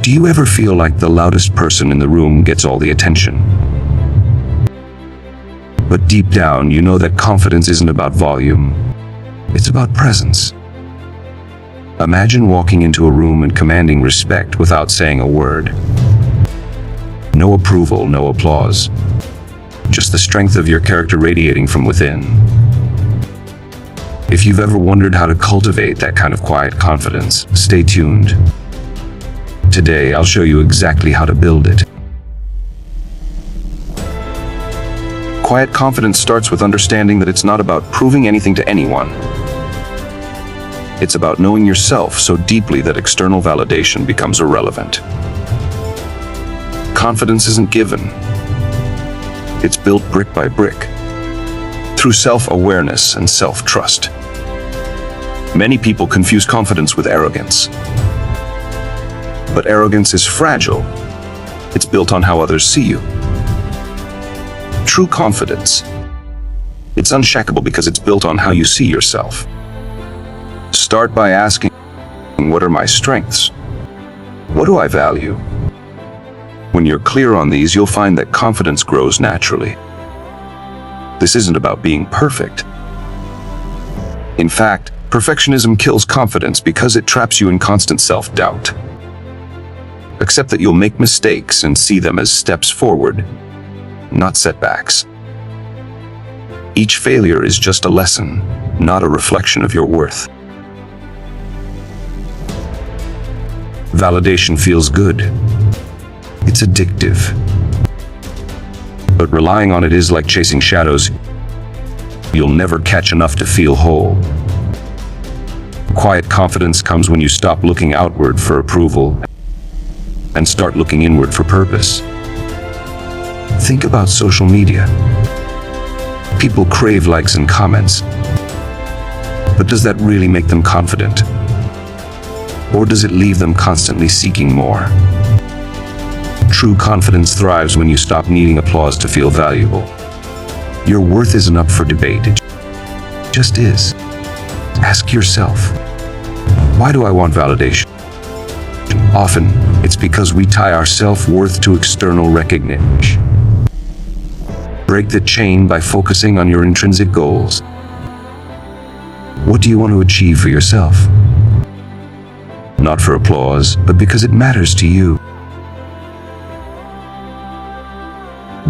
Do you ever feel like the loudest person in the room gets all the attention? But deep down, you know that confidence isn't about volume. It's about presence. Imagine walking into a room and commanding respect without saying a word. No approval, no applause. Just the strength of your character radiating from within. If you've ever wondered how to cultivate that kind of quiet confidence, stay tuned. Today, I'll show you exactly how to build it. Quiet confidence starts with understanding that it's not about proving anything to anyone. It's about knowing yourself so deeply that external validation becomes irrelevant. Confidence isn't given. It's built brick by brick, through self-awareness and self-trust. Many people confuse confidence with arrogance. But arrogance is fragile. It's built on how others see you. True confidence, it's unshakable because it's built on how you see yourself. Start by asking, what are my strengths? What do I value? When you're clear on these, you'll find that confidence grows naturally. This isn't about being perfect. In fact, perfectionism kills confidence because it traps you in constant self-doubt. Accept that you'll make mistakes and see them as steps forward, not setbacks. Each failure is just a lesson, not a reflection of your worth. Validation feels good. It's addictive. But relying on it is like chasing shadows. You'll never catch enough to feel whole. Quiet confidence comes when you stop looking outward for approval and start looking inward for purpose. Think about social media. People crave likes and comments. But does that really make them confident? Or does it leave them constantly seeking more? True confidence thrives when you stop needing applause to feel valuable. Your worth isn't up for debate, it just is. Ask yourself, why do I want validation? Often, it's because we tie our self-worth to external recognition. Break the chain by focusing on your intrinsic goals. What do you want to achieve for yourself? Not for applause, but because it matters to you.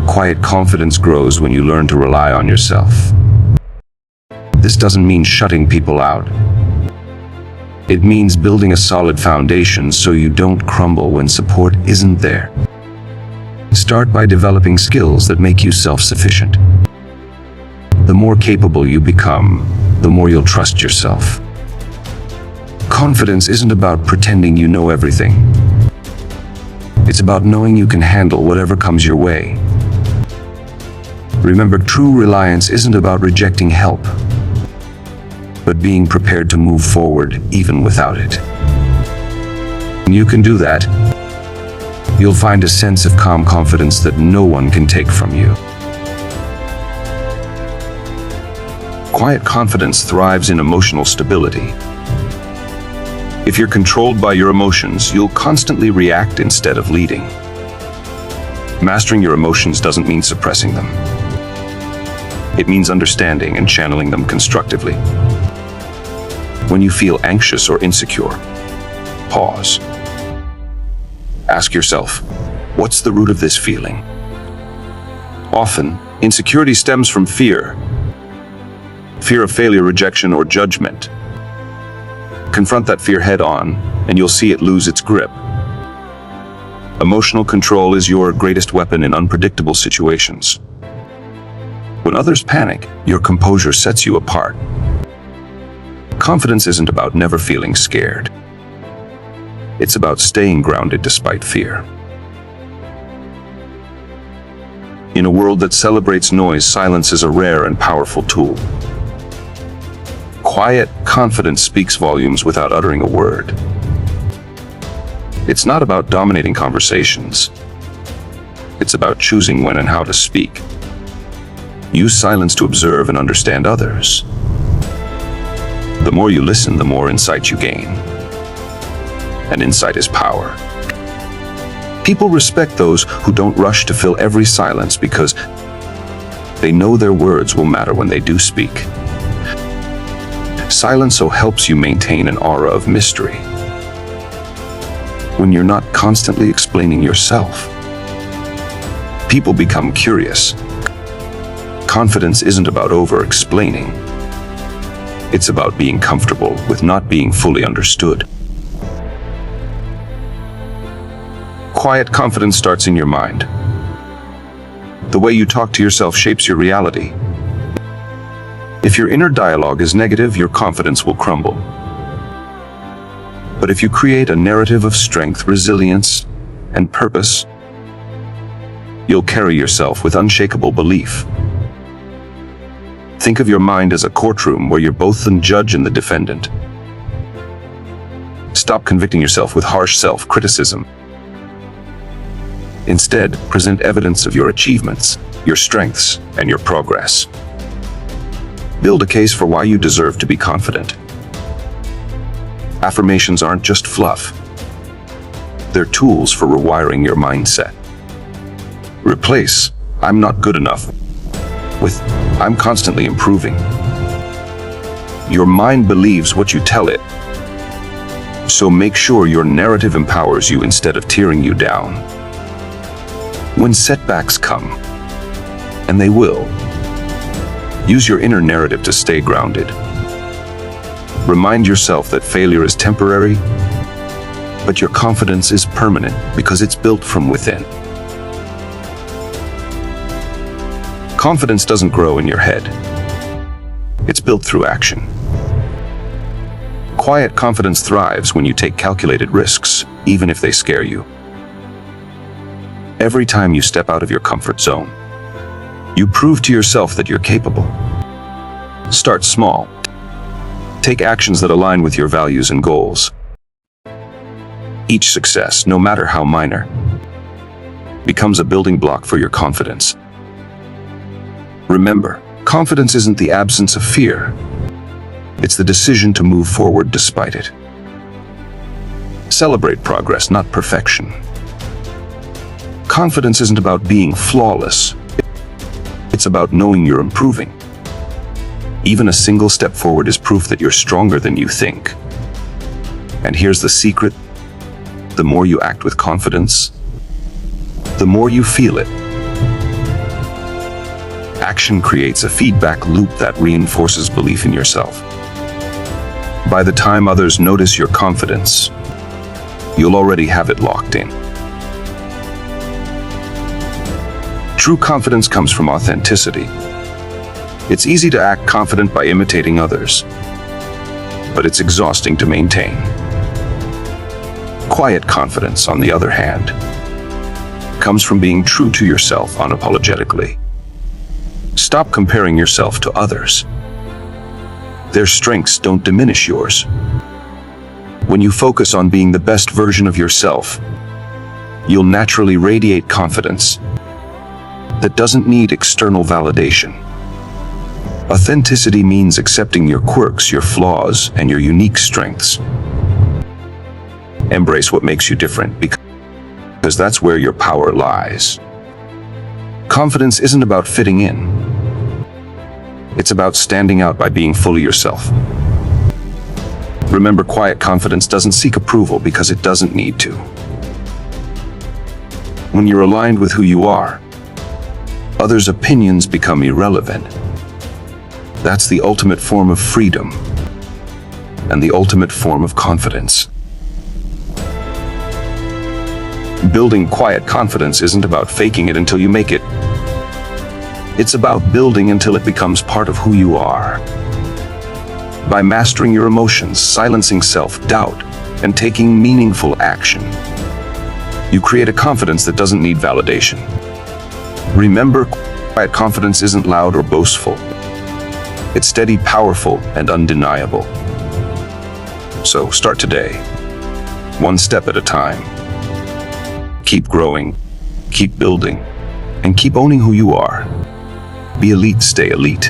Quiet confidence grows when you learn to rely on yourself. This doesn't mean shutting people out. It means building a solid foundation so you don't crumble when support isn't there. Start by developing skills that make you self-sufficient. The more capable you become, the more you'll trust yourself. Confidence isn't about pretending you know everything. It's about knowing you can handle whatever comes your way. Remember, true reliance isn't about rejecting help, but being prepared to move forward even without it. When you can do that, you'll find a sense of calm confidence that no one can take from you. Quiet confidence thrives in emotional stability. If you're controlled by your emotions, you'll constantly react instead of leading. Mastering your emotions doesn't mean suppressing them. It means understanding and channeling them constructively. When you feel anxious or insecure, pause. Ask yourself, what's the root of this feeling? Often, insecurity stems from fear. Fear of failure, rejection, or judgment. Confront that fear head-on, and you'll see it lose its grip. Emotional control is your greatest weapon in unpredictable situations. When others panic, your composure sets you apart. Confidence isn't about never feeling scared. It's about staying grounded despite fear. In a world that celebrates noise, silence is a rare and powerful tool. Quiet confidence speaks volumes without uttering a word. It's not about dominating conversations. It's about choosing when and how to speak. Use silence to observe and understand others. The more you listen, the more insight you gain. And insight is power. People respect those who don't rush to fill every silence because they know their words will matter when they do speak. Silence so helps you maintain an aura of mystery. When you're not constantly explaining yourself, people become curious. Confidence isn't about over-explaining. It's about being comfortable with not being fully understood. Quiet confidence starts in your mind. The way you talk to yourself shapes your reality. If your inner dialogue is negative, your confidence will crumble. But if you create a narrative of strength, resilience, and purpose, you'll carry yourself with unshakable belief. Think of your mind as a courtroom where you're both the judge and the defendant. Stop convicting yourself with harsh self-criticism. Instead, present evidence of your achievements, your strengths, and your progress. Build a case for why you deserve to be confident. Affirmations aren't just fluff. They're tools for rewiring your mindset. Replace "I'm not good enough" with "I'm constantly improving." Your mind believes what you tell it. So make sure your narrative empowers you instead of tearing you down. When setbacks come, and they will, use your inner narrative to stay grounded. Remind yourself that failure is temporary, but your confidence is permanent because it's built from within. Confidence doesn't grow in your head. It's built through action. Quiet confidence thrives when you take calculated risks, even if they scare you. Every time you step out of your comfort zone, you prove to yourself that you're capable. Start small. Take actions that align with your values and goals. Each success, no matter how minor, becomes a building block for your confidence. Remember, confidence isn't the absence of fear. It's the decision to move forward despite it. Celebrate progress, not perfection. Confidence isn't about being flawless. It's about knowing you're improving. Even a single step forward is proof that you're stronger than you think. And here's the secret: the more you act with confidence, the more you feel it. Action creates a feedback loop that reinforces belief in yourself. By the time others notice your confidence, you'll already have it locked in. True confidence comes from authenticity. It's easy to act confident by imitating others, but it's exhausting to maintain. Quiet confidence, on the other hand, comes from being true to yourself unapologetically. Stop comparing yourself to others. Their strengths don't diminish yours. When you focus on being the best version of yourself, you'll naturally radiate confidence that doesn't need external validation. Authenticity means accepting your quirks, your flaws, and your unique strengths. Embrace what makes you different, because that's where your power lies. Confidence isn't about fitting in. It's about standing out by being fully yourself. Remember, quiet confidence doesn't seek approval because it doesn't need to. When you're aligned with who you are, others' opinions become irrelevant. That's the ultimate form of freedom and the ultimate form of confidence. Building quiet confidence isn't about faking it until you make it. It's about building until it becomes part of who you are. By mastering your emotions, silencing self-doubt, and taking meaningful action, you create a confidence that doesn't need validation. Remember, quiet confidence isn't loud or boastful. It's steady, powerful, and undeniable. So start today, one step at a time. Keep growing, keep building, and keep owning who you are. Be elite, stay elite.